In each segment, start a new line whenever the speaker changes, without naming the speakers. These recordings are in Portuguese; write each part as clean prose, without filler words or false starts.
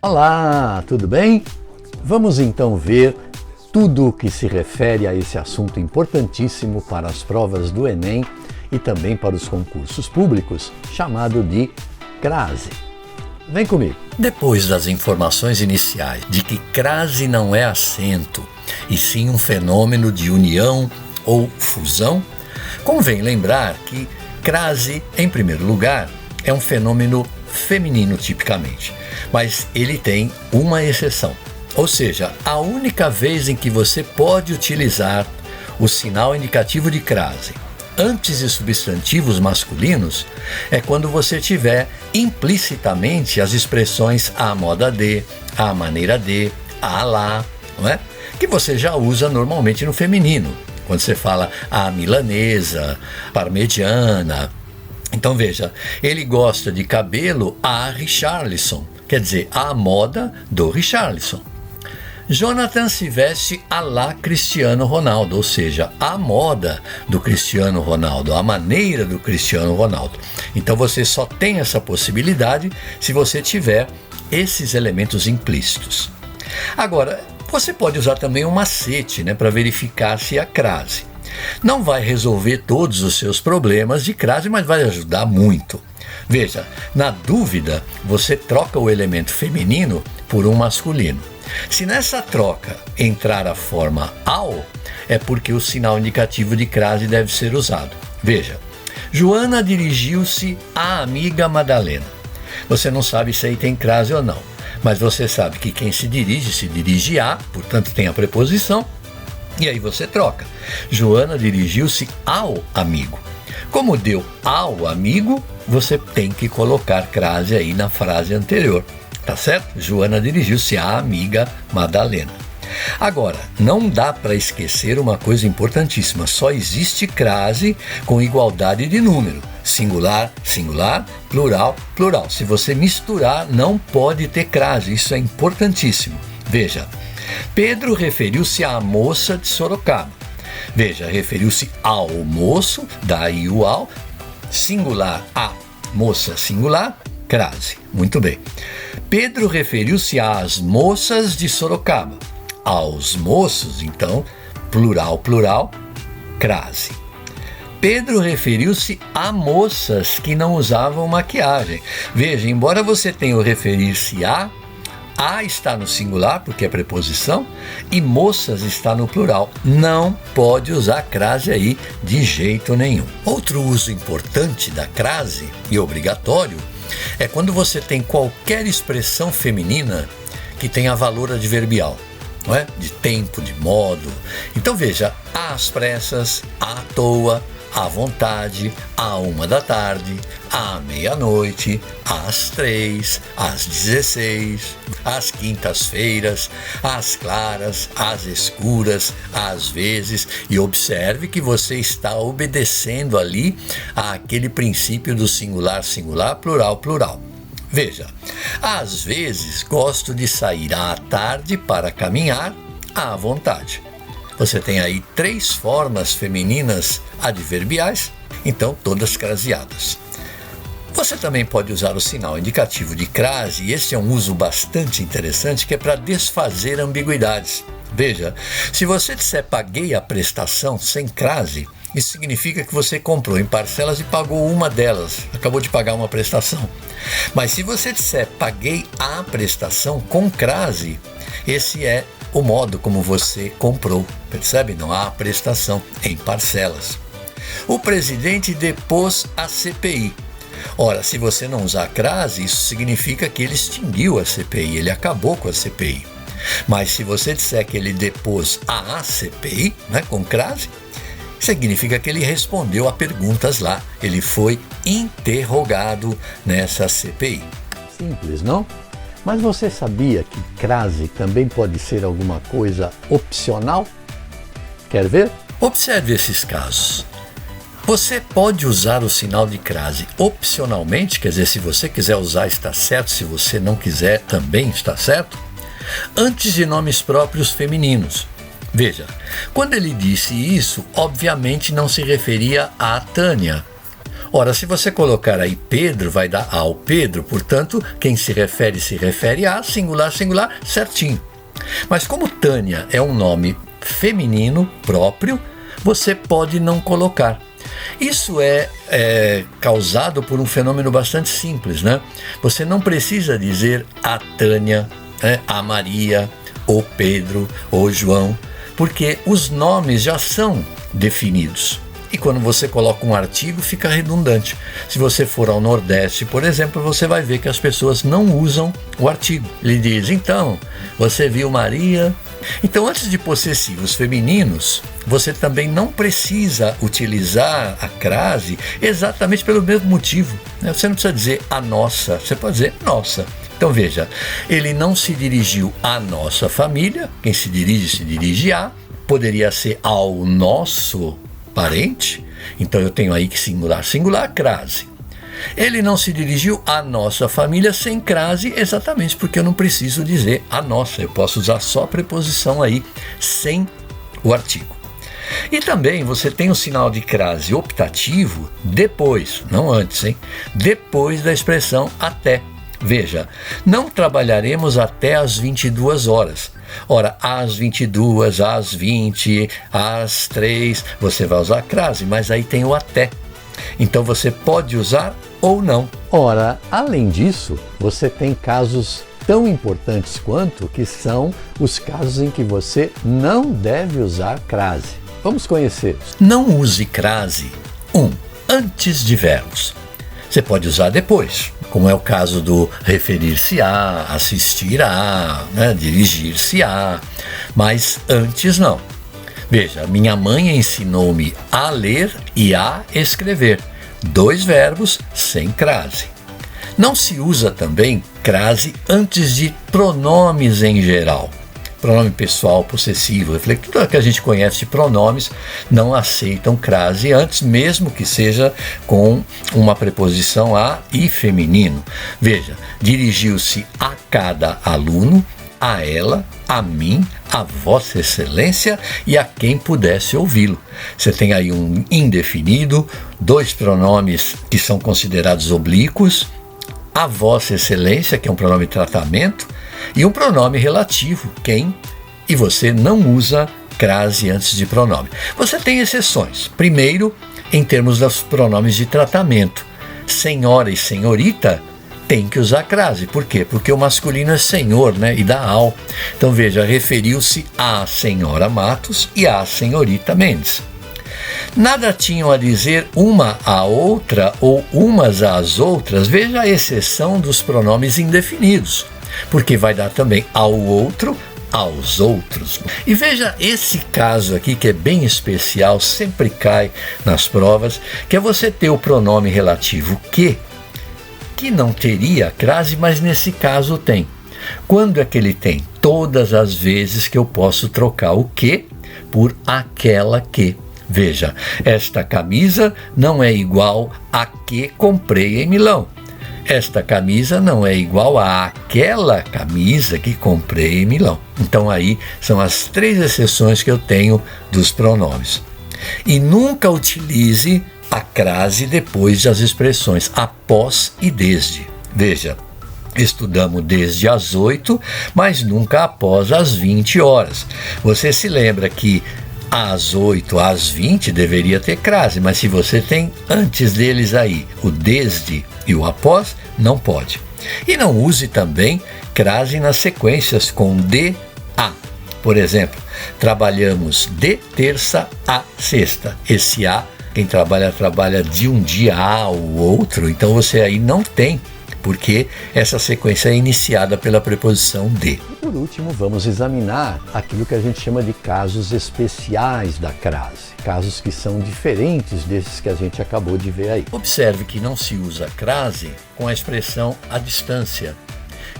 Olá, tudo bem? Vamos então ver tudo o que se refere a esse assunto importantíssimo para as provas do Enem e também para os concursos públicos, chamado de crase. Vem comigo.
Depois das informações iniciais de que crase não é acento, e sim um fenômeno de união ou fusão, convém lembrar que crase, em primeiro lugar, é um fenômeno feminino tipicamente, mas ele tem uma exceção. Ou seja, a única vez em que você pode utilizar o sinal indicativo de crase antes de substantivos masculinos é quando você tiver implicitamente as expressões à moda de, à maneira de, à lá, não é? Que você já usa normalmente no feminino, quando você fala a milanesa, parmegiana. Então veja, ele gosta de cabelo a Richarlison, quer dizer, a moda do Richarlison. Jonathan se veste à la Cristiano Ronaldo, ou seja, a moda do Cristiano Ronaldo, a maneira do Cristiano Ronaldo. Então você só tem essa possibilidade se você tiver esses elementos implícitos. Agora, você pode usar também um macete, para verificar se há crase. Não vai resolver todos os seus problemas de crase, mas vai ajudar muito. Veja, na dúvida, você troca o elemento feminino por um masculino. Se nessa troca entrar a forma ao, é porque o sinal indicativo de crase deve ser usado. Veja, Joana dirigiu-se à amiga Madalena. Você não sabe se aí tem crase ou não, mas você sabe que quem se dirige a, portanto tem a preposição, e aí você troca. Joana dirigiu-se ao amigo. Como deu ao amigo, você tem que colocar crase aí na frase anterior. Tá certo? Joana dirigiu-se à amiga Madalena. Agora, não dá para esquecer uma coisa importantíssima. Só existe crase com igualdade de número. Singular, singular, plural, plural. Se você misturar, não pode ter crase. Isso é importantíssimo. Veja, Pedro referiu-se à moça de Sorocaba. Veja, referiu-se ao moço, daí o ao, singular a, moça singular, crase. Muito bem. Pedro referiu-se às moças de Sorocaba. Aos moços, então, plural, plural, crase. Pedro referiu-se a moças que não usavam maquiagem. Veja, embora você tenha o referir-se a está no singular, porque é preposição, e moças está no plural. Não pode usar crase aí de jeito nenhum. Outro uso importante da crase, e obrigatório, é quando você tem qualquer expressão feminina que tenha valor adverbial, não é? De tempo, de modo. Então veja, às pressas, à toa, à vontade, à 13h, à meia-noite, às 3, às 16, às quintas-feiras, às claras, às escuras, às vezes. E observe que você está obedecendo ali àquele princípio do singular, singular, plural, plural. Veja, às vezes gosto de sair à tarde para caminhar à vontade. Você tem aí 3 formas femininas adverbiais, então todas craseadas. Você também pode usar o sinal indicativo de crase, e esse é um uso bastante interessante, que é para desfazer ambiguidades. Veja, se você disser paguei a prestação sem crase, isso significa que você comprou em parcelas e pagou uma delas, acabou de pagar uma prestação. Mas se você disser paguei a prestação com crase, esse é o modo como você comprou, percebe? Não há prestação, em parcelas. O presidente depôs a CPI. Ora, se você não usar crase, isso significa que ele extinguiu a CPI, ele acabou com a CPI. Mas se você disser que ele depôs a CPI, com crase, significa que ele respondeu a perguntas lá, ele foi interrogado nessa CPI.
Simples, não? Mas você sabia que crase também pode ser alguma coisa opcional? Quer ver?
Observe esses casos. Você pode usar o sinal de crase opcionalmente, quer dizer, se você quiser usar está certo, se você não quiser também está certo, antes de nomes próprios femininos. Veja, quando ele disse isso, obviamente não se referia a Tânia, Ora, se você colocar aí Pedro, vai dar ao Pedro, portanto, quem se refere a singular, singular, certinho. Mas como Tânia é um nome feminino próprio, você pode não colocar. Isso é causado por um fenômeno bastante simples, né? Você não precisa dizer a Tânia, a Maria, o Pedro, o João, porque os nomes já são definidos. E quando você coloca um artigo, fica redundante. Se você for ao Nordeste, por exemplo, você vai ver que as pessoas não usam o artigo. Ele diz, então, você viu Maria? Então, antes de possessivos femininos, você também não precisa utilizar a crase exatamente pelo mesmo motivo, né? Você não precisa dizer a nossa, você pode dizer nossa. Então veja, ele não se dirigiu à nossa família, quem se dirige a, poderia ser ao nosso parente, então eu tenho aí que singular, singular, crase. Ele não se dirigiu à nossa família sem crase, exatamente porque eu não preciso dizer a nossa, eu posso usar só a preposição aí, sem o artigo. E também você tem o sinal de crase optativo depois, não antes, hein? Depois da expressão até. Veja, não trabalharemos até às 22 horas. Ora, às 22, às 20, às 3, você vai usar a crase, mas aí tem o até. Então você pode usar ou não.
Ora, além disso, você tem casos tão importantes quanto, que são os casos em que você não deve usar crase. Vamos conhecê-los.
Não use crase 1. Antes de verbos. Você pode usar depois, como é o caso do referir-se a, assistir a, dirigir-se a, mas antes não. Veja, minha mãe ensinou-me a ler e a escrever. 2 verbos sem crase. Não se usa também crase antes de pronomes em geral. Pronome pessoal, possessivo, tudo que a gente conhece de pronomes não aceitam crase antes, mesmo que seja com uma preposição a e feminino. Veja, dirigiu-se a cada aluno, a ela, a mim, a Vossa Excelência e a quem pudesse ouvi-lo. Você tem aí um indefinido, 2 pronomes que são considerados oblíquos, a Vossa Excelência, que é um pronome de tratamento, e um pronome relativo, quem, e você não usa crase antes de pronome. Você tem exceções. Primeiro, em termos dos pronomes de tratamento. Senhora e senhorita tem que usar crase. Por quê? Porque o masculino é senhor, e dá ao. Então veja, referiu-se à senhora Matos e à senhorita Mendes. Nada tinham a dizer uma à outra ou umas às outras. Veja a exceção dos pronomes indefinidos, porque vai dar também ao outro, aos outros. E veja esse caso aqui que é bem especial, sempre cai nas provas, que é você ter o pronome relativo que não teria crase, mas nesse caso tem. Quando é que ele tem? Todas as vezes que eu posso trocar o que por aquela que. Veja, esta camisa não é igual a que comprei em Milão. Esta camisa não é igual àquela camisa que comprei em Milão. Então aí são as 3 exceções que eu tenho dos pronomes. E nunca utilize a crase depois das expressões após e desde. Veja, estudamos desde as 8, mas nunca após as 20 horas. Você se lembra que às 8, às 20 deveria ter crase, mas se você tem antes deles aí o desde e o após, não pode. E não use também crase nas sequências com de a. Por exemplo, trabalhamos de terça a sexta. Esse a, quem trabalha de um dia ao outro, então você aí não tem, porque essa sequência é iniciada pela preposição de.
E por último, vamos examinar aquilo que a gente chama de casos especiais da crase. Casos que são diferentes desses que a gente acabou de ver aí.
Observe que não se usa crase com a expressão à distância,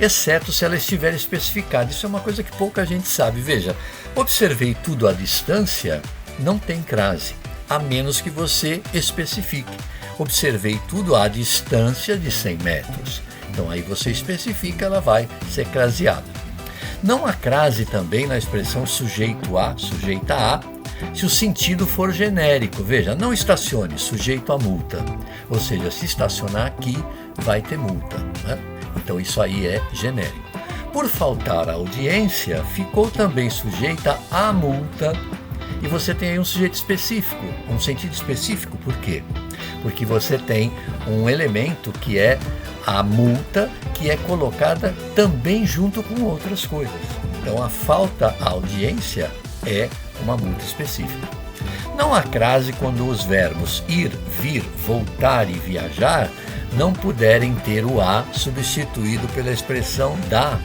exceto se ela estiver especificada. Isso é uma coisa que pouca gente sabe. Veja, observei tudo à distância, não tem crase, a menos que você especifique. Observei tudo à distância de 100 metros. Então aí você especifica, ela vai ser craseada. Não há crase também na expressão sujeito a, sujeita a, se o sentido for genérico. Veja, não estacione, sujeito a multa. Ou seja, se estacionar aqui, vai ter multa, né? Então isso aí é genérico. Por faltar a audiência, ficou também sujeita à multa. E você tem aí um sujeito específico, um sentido específico. Por quê? Porque você tem um elemento que é a multa, que é colocada também junto com outras coisas. Então a falta à audiência é uma multa específica. Não há crase quando os verbos ir, vir, voltar e viajar não puderem ter o a substituído pela expressão da,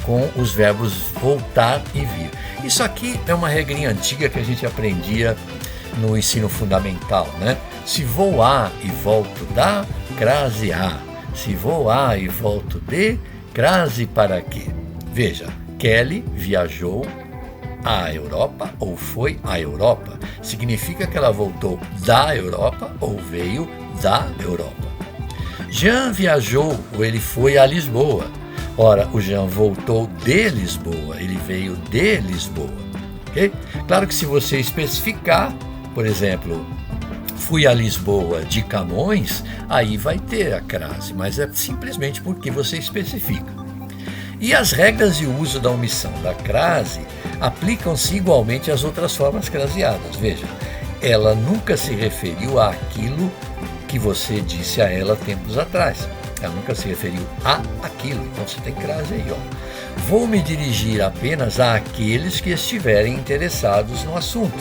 com os verbos voltar e vir. Isso aqui é uma regrinha antiga que a gente aprendia no ensino fundamental, né? Se vou a e volto da, crase a. Se vou a e volto de, crase para quê? Veja, Kelly viajou à Europa ou foi à Europa. Significa que ela voltou da Europa ou veio da Europa. Jean viajou ou ele foi a Lisboa. Ora, o Jean voltou de Lisboa, ele veio de Lisboa. Okay? Claro que se você especificar, por exemplo, fui a Lisboa de Camões, aí vai ter a crase, mas é simplesmente porque você especifica. E as regras de uso da omissão da crase aplicam-se igualmente às outras formas craseadas. Veja, ela nunca se referiu àquilo que você disse a ela tempos atrás. Ela nunca se referiu a aquilo, então você tem crase aí, ó. Vou me dirigir apenas àqueles que estiverem interessados no assunto.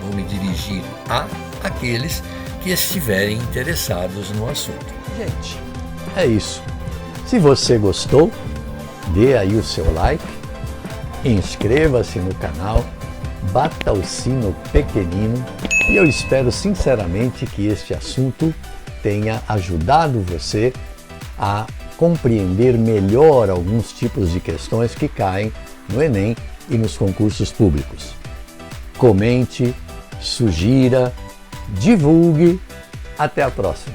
Vou me dirigir a aqueles que estiverem interessados no assunto.
Gente, é isso. Se você gostou, dê aí o seu like, inscreva-se no canal, bata o sino pequenino e eu espero sinceramente que este assunto tenha ajudado você a compreender melhor alguns tipos de questões que caem no Enem e nos concursos públicos. Comente, sugira, divulgue. Até a próxima!